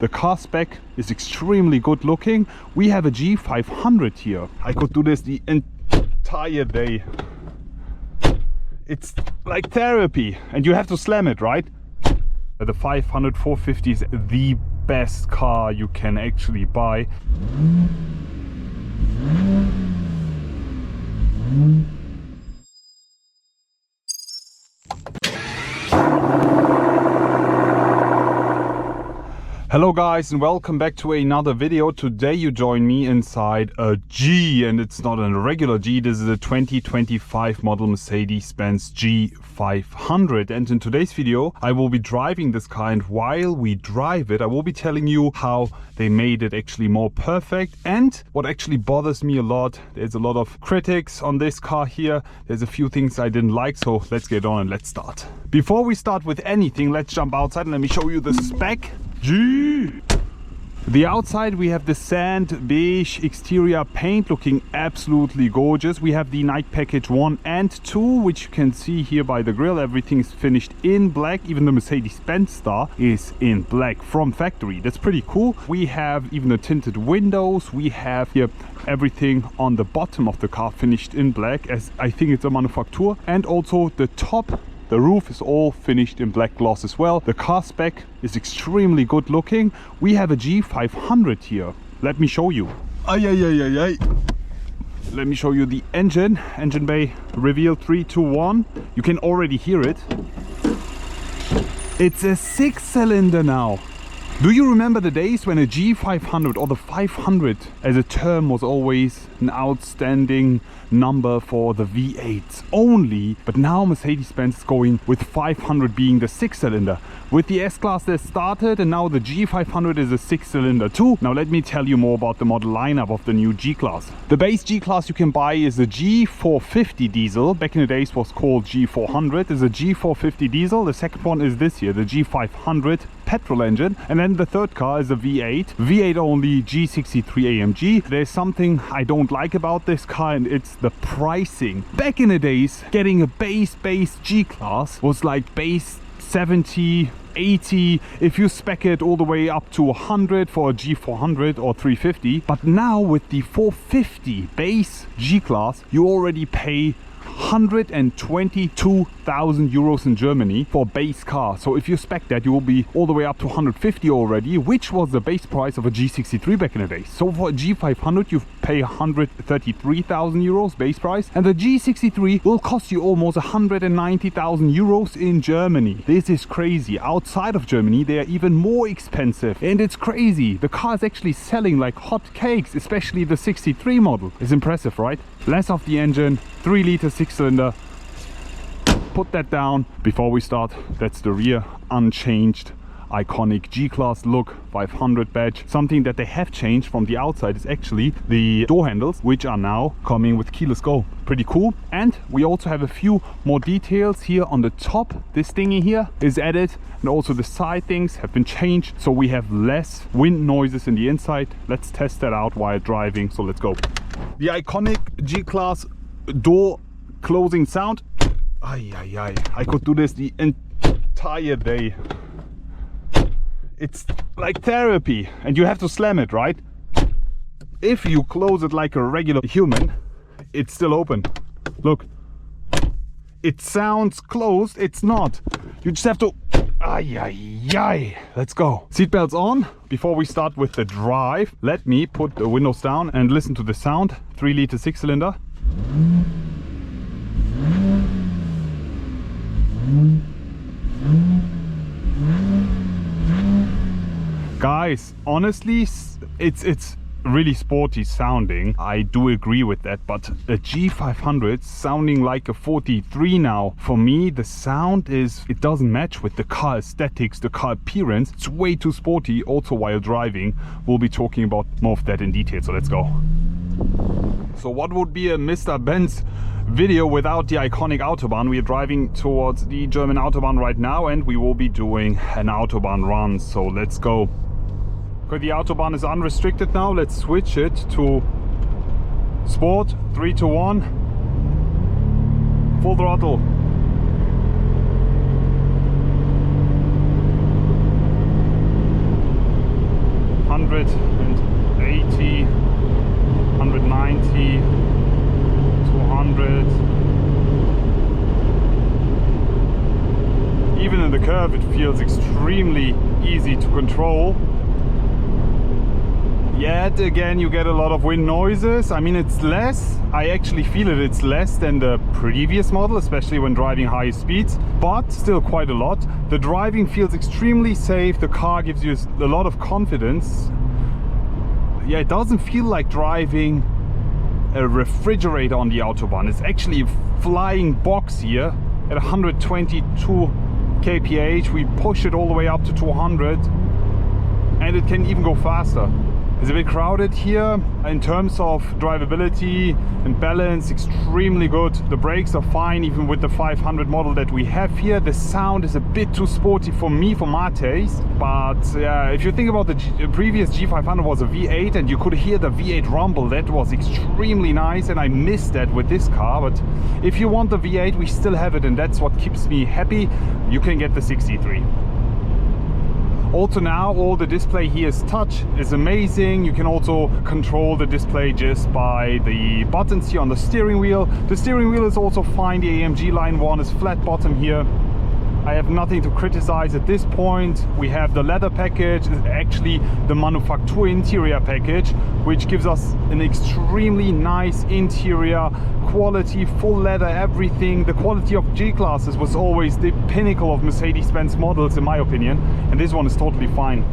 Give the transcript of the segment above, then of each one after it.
The car spec is extremely good looking. We have a G500 here. I could do this the entire day. It's like therapy, and you have to slam it, right? The 500 450 is the best car you can actually buy. Hello guys, and welcome back to another video. Today you join me inside a G, and it's not a regular G. This is a 2025 model Mercedes-Benz G500, and in today's video I will be driving this car, and while we drive it I will be telling you how they made it actually more perfect and what actually bothers me a lot. There's a lot of critics on this car here. There's a few things I didn't like, so let's get on and let's start. Before we start with anything, let's jump outside and let me show you the spec. The outside, we have the sand beige exterior paint looking absolutely gorgeous. We have the night package 1 and 2, which you can see here by the grille. Everything is finished in black. Even the Mercedes-Benz star is in black from factory. That's pretty cool. We have even the tinted windows. We have here everything on the bottom of the car finished in black, as I think it's a MANUFAKTUR, and also the top. The roof is all finished in black gloss as well. The car spec is extremely good looking. We have a G500 here. Let me show you. Let me show you the engine. Engine bay reveal 3, 2, 1. You can already hear it. It's a 6-cylinder now. Do you remember the days when a G500 or the 500 as a term was always an outstanding number for the V8s only? But now Mercedes-Benz is going with 500 being the 6-cylinder. With the S-Class that started, and now the G500 is a 6-cylinder too. Now let me tell you more about the model lineup of the new G-Class. The base G-Class you can buy is the G450 diesel. Back in the days was called G400. Is a G450 diesel. The second one is this here, the G500 petrol engine, and then the third car is a V8 only G63 AMG. There's something I don't like about this car, and it's the pricing. Back in the days, getting a base G-Class was like base 70, 80, if you spec it all the way up to 100 for a G400 or 350. But now with the 450 base G-Class, you already pay 122,000 euros in Germany for a base car. So if you spec that, you will be all the way up to 150 already, which was the base price of a G63 back in the day. So for a G500 you pay 133,000 euros base price, and the G63 will cost you almost 190,000 euros in Germany. This is crazy. Outside of Germany they are even more expensive, and it's crazy. The car is actually selling like hot cakes, especially the 63 model. It's impressive, right? Less of the engine, 3-liter 6-cylinder. Put that down. Before we start, that's the rear, unchanged iconic G-Class look, 500 badge. Something that they have changed from the outside is actually the door handles, which are now coming with keyless go. Pretty cool. And we also have a few more details here on the top. This thingy here is added, and also the side things have been changed, so we have less wind noises in the inside. Let's test that out while driving, so let's go. The iconic G-Class door closing sound. I could do this the entire day. It's like therapy, and you have to slam it, right? If you close it like a regular human, it's still open. Look, it sounds closed, it's not. You just have to let's go. Seatbelts on. Before we start with the drive, let me put the windows down and listen to the sound. 3-liter 6-cylinder. Guys, honestly, it's really sporty sounding. I do agree with that, but a G500 sounding like a 43 now. For me, the sound it doesn't match with the car aesthetics, the car appearance. It's way too sporty. Also while driving, we'll be talking about more of that in detail, so let's go. So what would be a Mr. Benz video without the iconic Autobahn? We are driving towards the German Autobahn right now, and we will be doing an Autobahn run, so let's go. Okay, the Autobahn is unrestricted now. Let's switch it to Sport, 3 to 1, full throttle. 180, 190, 200. Even in the curve it feels extremely easy to control. Yet again you get a lot of wind noises. I mean, it's less, I actually feel it's less than the previous model, especially when driving high speeds, but still quite a lot. The driving feels extremely safe, the car gives you a lot of confidence. Yeah, it doesn't feel like driving a refrigerator on the Autobahn. It's actually a flying box here at 122 kph. We push it all the way up to 200 and it can even go faster. It's a bit crowded here. In terms of drivability and balance, extremely good. The brakes are fine even with the 500 model that we have here. The sound is a bit too sporty for me, for my taste. But if you think about the previous G500 was a V8 and you could hear the V8 rumble, that was extremely nice, and I missed that with this car. But if you want the V8, we still have it, and that's what keeps me happy. You can get the 63. Also now all the display here is touch, is amazing. You can also control the display just by the buttons here on the steering wheel. The steering wheel is also fine. The AMG line 1 is flat bottom here. I have nothing to criticize at this point. We have the leather package, actually the MANUFAKTUR interior package, which gives us an extremely nice interior quality, full leather, everything. The quality of G-classes was always the pinnacle of Mercedes-Benz models in my opinion, and this one is totally fine.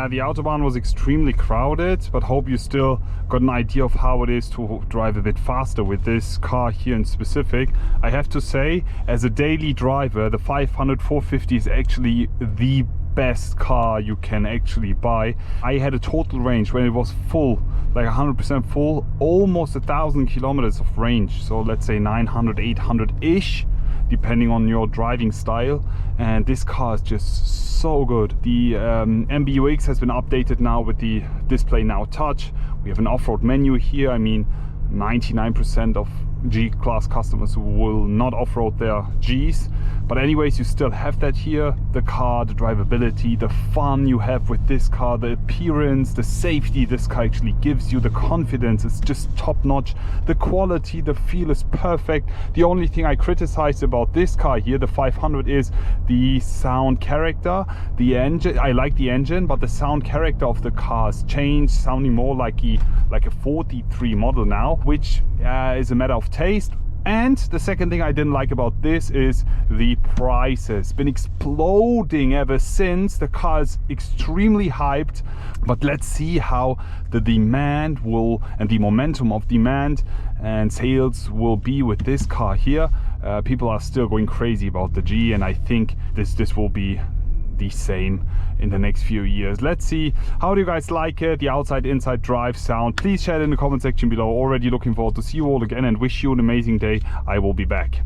The Autobahn was extremely crowded, but hope you still got an idea of how it is to drive a bit faster with this car here in specific. I have to say, as a daily driver, the 500 450 is actually the best car you can actually buy. I had a total range when it was full, like 100% full, almost 1,000 kilometers of range. So let's say 900, 800-ish, depending on your driving style. And this car is just so good. The MBUX has been updated now with the display now touch. We have an off-road menu here. I mean, 99% of G-Class customers will not off-road their Gs, but anyways, you still have that here. The car, the drivability, the fun you have with this car, the appearance, the safety this car actually gives you, the confidence is just top-notch. The quality, the feel is perfect. The only thing I criticize about this car here, the 500, is the sound character. The engine, I like the engine, but the sound character of the car has changed, sounding more like a 43 model now, which is a matter of taste. And the second thing I didn't like about this is the prices. Been exploding ever since. The car is extremely hyped, but let's see how the demand will, and the momentum of demand and sales will be with this car here. People are still going crazy about the G, and I think this will be the same in the next few years. Let's see. How do you guys like it? The outside inside drive sound? Please share it in the comment section below. Already looking forward to see you all again and wish you an amazing day. I will be back.